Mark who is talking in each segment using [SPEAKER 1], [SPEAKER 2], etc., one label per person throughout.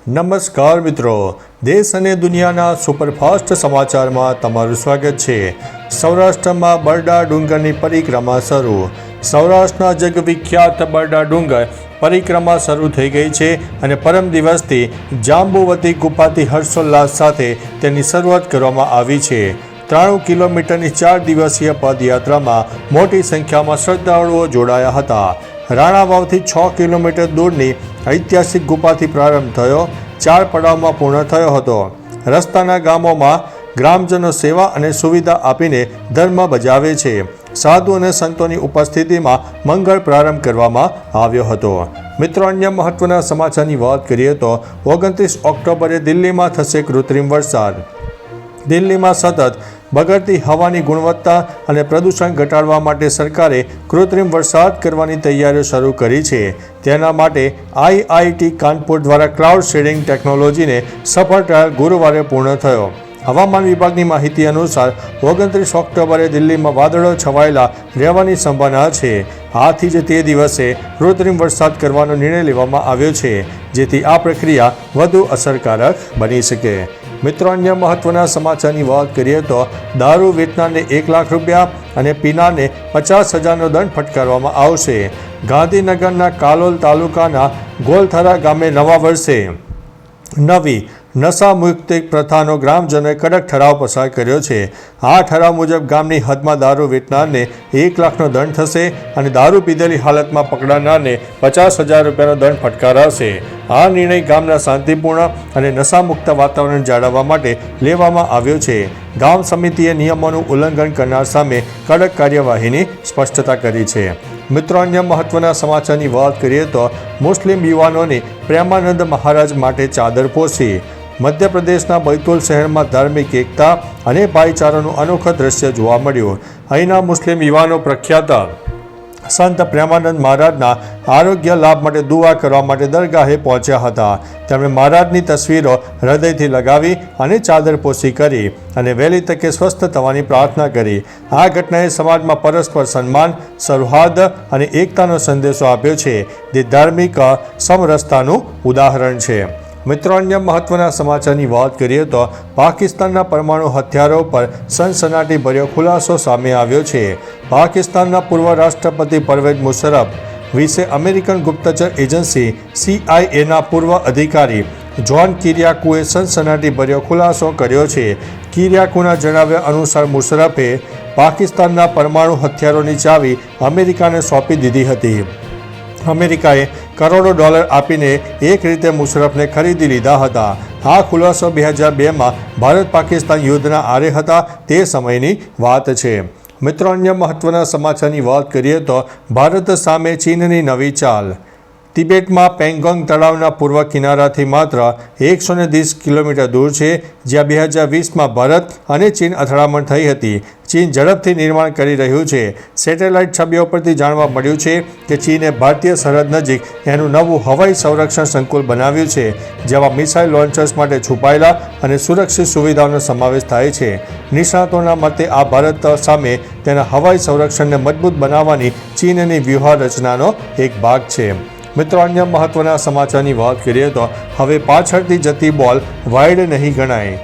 [SPEAKER 1] નમસ્કાર મિત્રો, દેશ અને દુનિયાના સુપરફાસ્ટ સમાચારમાં તમારું સ્વાગત છે। સૌરાષ્ટ્રમાં બરડા ડુંગરની પરિક્રમા શરૂ। સૌરાષ્ટ્રના જગવિખ્યાત બરડા ડુંગર પરિક્રમા શરૂ થઈ ગઈ છે અને પરમ દિવસથી જાંબુવતી ગુફાથી હર્ષોલ્લાસ સાથે તેની શરૂઆત કરવામાં આવી છે। 93 કિલોમીટરની 4 દિવસીય પદયાત્રામાં મોટી સંખ્યામાં શ્રદ્ધાળુઓ જોડાયા હતા। રાણાવાવથી 6 કિલોમીટર દૂરની ઐતિહાસિક ગુફાથી પ્રારંભ થયો, 4 પડાવમાં પૂર્ણ થયો હતો। રસ્તાના ગામોમાં ગ્રામજનો સેવા અને સુવિધા આપીને ધર્મ બજાવે છે। સાધુ અને સંતોની ઉપસ્થિતિમાં મંગળ પ્રારંભ કરવામાં આવ્યો હતો। મિત્રો, અન્ય મહત્વના સમાચારની વાત કરીએ તો 29 ઓક્ટોબરે દિલ્હીમાં થશે કૃત્રિમ વરસાદ। દિલ્હીમાં સતત બગડતી હવાની ગુણવત્તા અને પ્રદૂષણ ઘટાડવા માટે સરકારે કૃત્રિમ વરસાદ કરવાની તૈયારીઓ શરૂ કરી છે। તેના માટે IIT કાનપુર દ્વારા ક્લાઉડ સીડિંગ ટેકનોલોજીને સફળ ટ્રાયલ ગુરુવારે પૂર્ણ થયો। હવામાન વિભાગની માહિતી અનુસાર 29 ઓક્ટોબરે દિલ્હીમાં વાદળો છવાયેલા રહેવાની સંભાવના છે। આથી જ તે દિવસે કૃત્રિમ વરસાદ કરવાનો નિર્ણય લેવામાં આવ્યો છે, જેથી આ પ્રક્રિયા વધુ અસરકારક બની શકે। મિત્રો, અન્ય મહત્વના સમાચારની વાત કરીએ તો દારૂ વેચનારને 1 લાખ રૂપિયા અને પીનારને 50,000નો દંડ ફટકારવામાં આવશે। ગાંધીનગરના કાલોલ તાલુકાના ગોલથરા ગામે નવા વર્ષે નવી નશામુક્ત પ્રથાનો ગ્રામજનોએ કડક ઠરાવ પસાર કર્યો છે। આ ઠરાવ મુજબ ગામની હદમાં દારૂ વેચનારને 1 લાખનો દંડ થશે અને દારૂ પીધેલી હાલતમાં પકડાનારને 50,000 રૂપિયાનો દંડ ફટકારાશે। આ નિર્ણય ગામના શાંતિપૂર્ણ અને નશામુક્ત વાતાવરણ જાળવવા માટે લેવામાં આવ્યો છે। ગામ સમિતિએ નિયમોનું ઉલ્લંઘન કરનાર સામે કડક કાર્યવાહીની સ્પષ્ટતા કરી છે। મિત્રો, અન્ય મહત્વના સમાચારની વાત કરીએ તો મુસ્લિમ યુવાનોની પ્રેમાનંદ મહારાજ માટે ચાદર પોશી। મધ્યપ્રદેશના બૈતુલ શહેરમાં ધાર્મિક એકતા અને ભાઈચારાનું અનોખું દ્રશ્ય જોવા મળ્યું। અહીંના મુસ્લિમ યુવાનો પ્રખ્યાત સંત પ્રેમાનંદ મહારાજના આરોગ્ય લાભ માટે દુઆ કરવા માટે દરગાહે પહોંચ્યા હતા। તેમણે મહારાજની તસવીરો હૃદયથી લગાવી અને ચાદરપોશી કરી અને વહેલી તકે સ્વસ્થ થવાની પ્રાર્થના કરી। આ ઘટનાએ સમાજમાં પરસ્પર સન્માન, સૌહાર્દ અને એકતાનો સંદેશો આપ્યો છે, જે ધાર્મિક સમરસતાનું ઉદાહરણ છે। મિત્રો, અન્ય મહત્વના સમાચારની વાત કરીએ તો પાકિસ્તાનના પરમાણુ હથિયારો પર સનસનાટીભર્યો ખુલાસો સામે આવ્યો છે। પાકિસ્તાનના પૂર્વ રાષ્ટ્રપતિ પરવેઝ મુશર્રફ વિશે અમેરિકન ગુપ્તચર એજન્સી CIAના પૂર્વ અધિકારી જ્હોન કિરિયાકુએ સનસનાટીભર્યો ખુલાસો કર્યો છે। કિરિયાકુના જણાવ્યા અનુસાર મુશર્રફે પાકિસ્તાનના પરમાણુ હથિયારોની ચાવી અમેરિકાને સોંપી દીધી હતી। અમેરિકાએ કરોડો ડોલર આપીને એક રીતે મુશર્રફને ખરીદી લીધા હતા। આ ખુલાસો 2002માં ભારત પાકિસ્તાન યુદ્ધના આરે હતા તે સમયની વાત છે। મિત્રો, અન્ય મહત્વના સમાચારની વાત કરીએ તો ભારત સામે ચીનની નવી ચાલ। તિબેટમાં પેંગોંગ તળાવના પૂર્વ કિનારાથી માત્ર 130 કિલોમીટર દૂર છે, જ્યાં 2020માં ભારત અને ચીન અથડામણ થઈ હતી। ચીન ઝડપથી નિર્માણ કરી રહ્યું છે। સેટેલાઇટ છબીઓ પરથી જાણવા મળ્યું છે કે ચીને ભારતીય સરહદ નજીક એનું નવું હવાઈ સંરક્ષણ સંકુલ બનાવ્યું છે, જેમાં મિસાઇલ લોન્ચર્સ માટે છુપાયેલા અને સુરક્ષિત સુવિધાઓનો સમાવેશ થાય છે। નિષ્ણાતોના મતે આ ભારત સામે તેના હવાઈ સંરક્ષણને મજબૂત બનાવવાની ચીનની વ્યૂહરચનાનો એક ભાગ છે। મિત્રો, અન્ય મહત્વના સમાચારની વાત કરીએ તો હવે પાછળથી જતી બોલ વાઇડ નહીં ગણાય।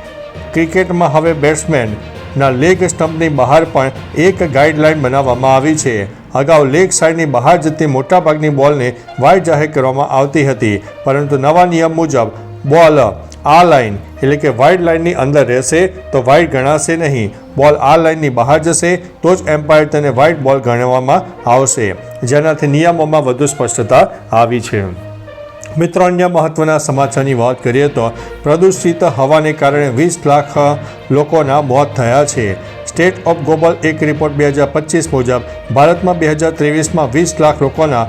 [SPEAKER 1] ક્રિકેટમાં હવે બેટ્સમેનના લેગ સ્ટમ્પની બહાર પણ એક ગાઈડલાઇન બનાવવામાં આવી છે। અગાઉ લેગ સાઇડની બહાર જતી મોટાભાગની બોલને વાઇડ જાહેર કરવામાં આવતી હતી, પરંતુ નવા નિયમ મુજબ બોલ આ લાઇન એટલે કે વાઇડ લાઇનની અંદર રહેશે તો વાઇડ ગણાશે નહીં। બોલ આ લાઇનની બહાર જશે તો જ એમ્પાયર તેને વાઇડ બોલ ગણવામાં આવશે, જેનાથી નિયમોમાં વધુ સ્પષ્ટતા આવી છે। મિત્રો, અન્ય મહત્વના સમાચારની વાત કરીએ તો પ્રદૂષિત હવાને કારણે 20 લાખ લોકોના મોત થયા છે। સ્ટેટ ઓફ ગ્લોબલ એક રિપોર્ટ 2025 મુજબ ભારતમાં 2023માં 20 લાખ લોકોના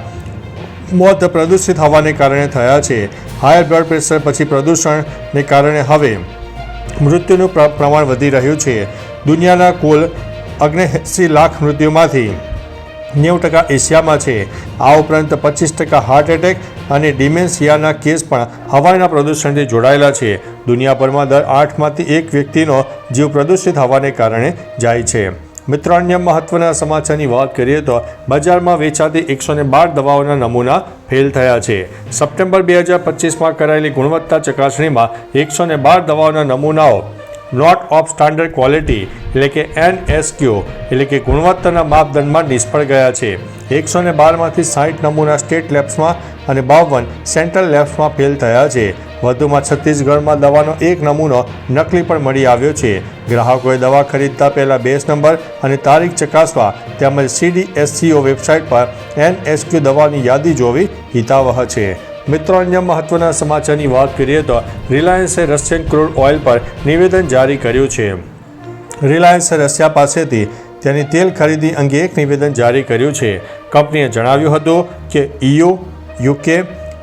[SPEAKER 1] મોત પ્રદૂષિત હવાને કારણે થયા છે। હાઈ બ્લડ પ્રેશર પછી પ્રદૂષણને કારણે હવે મૃત્યુનું પ્રમાણ વધી રહ્યું છે। દુનિયાના કુલ 79 લાખ મૃત્યુમાંથી 90% એશિયામાં છે। આ ઉપરાંત 25% હાર્ટ એટેક અને ડિમેન્શિયાના કેસ પણ હવાના પ્રદૂષણથી જોડાયેલા છે। દુનિયાભરમાં દર 8માંથી 1 વ્યક્તિનો જીવ પ્રદૂષિત હવાને કારણે જાય છે। મિત્રો, અન્ય મહત્વના સમાચારની વાત કરીએ તો બજારમાં વેચાતી 112 દવાઓના નમૂના ફેલ થયા છે. સપ્ટેમ્બર 2025માં કરાયેલી ગુણવત્તા ચકાસણીમાં 112 દવાઓના નમૂનાઓ નોટ ઓફ સ્ટાન્ડર્ડ ક્વોલિટી એટલે કે NSQ એટલે કે ગુણવત્તાના માપદંડમાં નિષ્ફળ ગયા છે. 112માંથી 60 નમૂના સ્ટેટ લેબ્સમાં અને 52 સેન્ટ્રલ લેબ્સમાં ફેલ થયા છે. વધુમાં છત્તીસગઢમાં દવાનો એક નમૂનો નકલી પણ મળી આવ્યો છે. ગ્રાહકોએ દવા ખરીદતા પહેલા બેચ નંબર અને તારીખ ચકાસવા તેમજ CDSCO વેબસાઇટ પર NSQ દવાની યાદી જોવી હિતાવહ છે. મિત્રો, અન્ય મહત્વના સમાચારની વાત કરીએ તો રિલાયન્સે રશિયન ક્રૂડ ઓઇલ પર નિવેદન જારી કર્યું છે. રિલાયન્સે રશિયા પાસેથી તેની તેલ ખરીદી અંગે એક નિવેદન જારી કર્યું છે. કંપનીએ જણાવ્યું હતું કે EU, UK,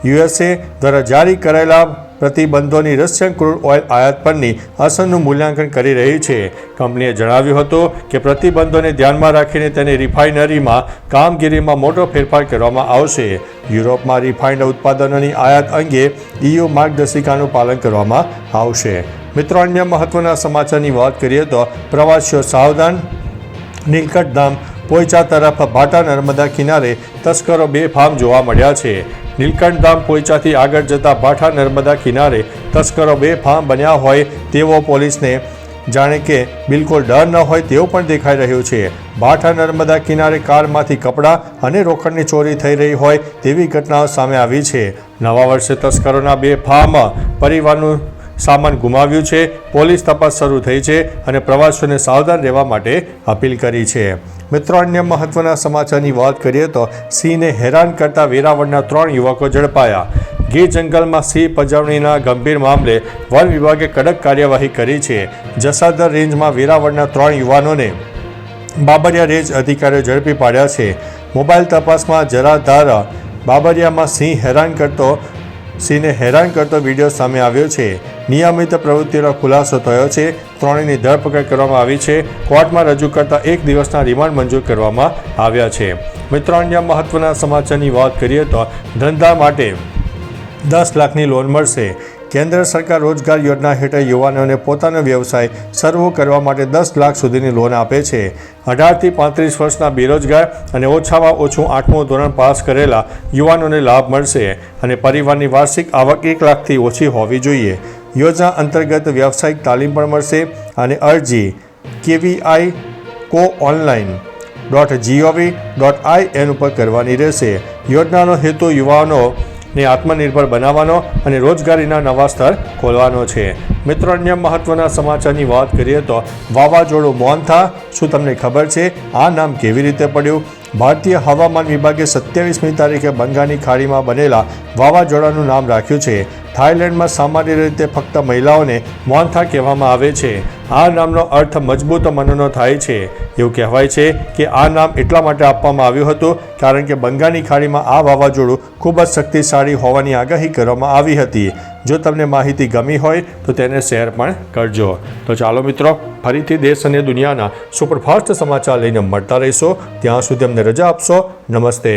[SPEAKER 1] USA દ્વારા જારી કરાયેલા પ્રતિબંધોની રશિયન ક્રૂડ ઓઇલ આયાત પરની અસરનું મૂલ્યાંકન કરી રહી છે. કંપનીએ જણાવ્યું હતું કે પ્રતિબંધોને ધ્યાનમાં રાખીને તેની રિફાઇનરીમાં કામગીરીમાં મોટો ફેરફાર કરવામાં આવશે. યુરોપમાં રિફાઇન્ડ ઉત્પાદનોની આયાત અંગે EU માર્ગદર્શિકાનું પાલન કરવામાં આવશે. મિત્રો, અન્ય મહત્વના સમાચારની વાત કરીએ તો પ્રવાસીઓ સાવધાન. નીલકંઠ ધામ પોઈચા તરફ ભાટા નર્મદા કિનારે તસ્કરો બેફામ જોવા મળ્યા છે. નીલકંઠ ધામ પોઈચાથી આગળ જતા ભાટા નર્મદા કિનારે તસ્કરો બેફામ બન્યા હોય તેવો પોલીસને જાણે કે બિલકુલ ડર ન હોય તેવું પણ દેખાઈ રહ્યું છે. ભાટા નર્મદા કિનારે કારમાંથી કપડાં અને રોકડની ચોરી થઈ રહી હોય તેવી ઘટનાઓ સામે આવી છે. નવા વર્ષે તસ્કરોના બેફામ પરિવારનું સામાન ગુમાવ્યું છે. પોલીસ તપાસ શરૂ થઈ છે અને પ્રવાસીઓને સાવધાન રહેવા માટે અપીલ કરી છે. મિત્રો, અન્ય મહત્વના સમાચારની વાત કરીએ તો સિંહને હેરાન કરતા વેરાવળના 3 યુવકો ઝડપાયા. ગીર જંગલમાં સિંહ પજવણીના ગંભીર મામલે વન વિભાગે કડક કાર્યવાહી કરી છે. જસાદર રેન્જમાં વેરાવળના 3 યુવાનોને બાબરિયા રેન્જ અધિકારીઓ ઝડપી પાડ્યા છે. મોબાઈલ તપાસમાં જરાધાર બાબરિયામાં સિંહને હેરાન કરતો વિડીયો સામે આવ્યો છે. નિયમિત પ્રવૃત્તિનો ખુલાસો થયો છે. ત્રણેયની ધરપકડ કરવામાં આવી છે. કોર્ટમાં રજૂ કરતા 1 દિવસના રિમાન્ડ મંજૂર કરવામાં આવ્યા છે. મિત્રો, અન્ય મહત્વના સમાચારની વાત કરીએ તો ધંધા માટે 10 લાખની લોન મળશે. કેન્દ્ર સરકાર રોજગાર યોજના હેઠળ યુવાનોને પોતાનો વ્યવસાય શરૂ કરવા માટે 10 લાખ સુધીની લોન આપે છે. 18 થી 35 વર્ષના બેરોજગાર અને ઓછામાં ઓછું 8મું ધોરણ પાસ કરેલા યુવાનોને લાભ મળશે અને પરિવારની વાર્ષિક આવક 1 લાખથી ઓછી હોવી જોઈએ. યોજના અંતર્ગત વ્યવસાયિક તાલીમ પણ મળશે અને અરજી kvicoonline.gov.in ઉપર કરવાની રહેશે. યોજનાનો હેતુ યુવાનોને આત્મનિર્ભર બનાવવાનો અને રોજગારીના નવા સ્તર ખોલવાનો છે. મિત્રો, અન્ય મહત્વના સમાચારની વાત કરીએ તો વાવાઝોડું મોન્થા. શું તમને ખબર છે આ નામ કેવી રીતે પડ્યું? ભારતીય હવામાન વિભાગે 27મી તારીખે બંગાળની ખાડીમાં બનેલા વાવાઝોડાનું નામ રાખ્યું છે. થાઇલેન્ડમાં સામાન્ય રીતે ફક્ત મહિલાઓને મોન્થા કહેવામાં આવે છે. આ નામનો અર્થ મજબૂત મનનો થાય છે. એવું કહેવાય છે કે આ નામ એટલા માટે આપવામાં આવ્યું હતું કારણ કે બંગાળની ખાડીમાં આ વાવાઝોડું ખૂબ જ શક્તિશાળી હોવાની આગાહી કરવામાં આવી હતી. જો તમને માહિતી ગમી હોય તો તેને શેર પણ કરજો. તો ચાલો મિત્રો, ફરીથી દેશ અને દુનિયાના સુપરફાસ્ટ સમાચાર લઈને મળતા રહીશો. ત્યાં સુધી અમને રજા આપશો. નમસ્તે.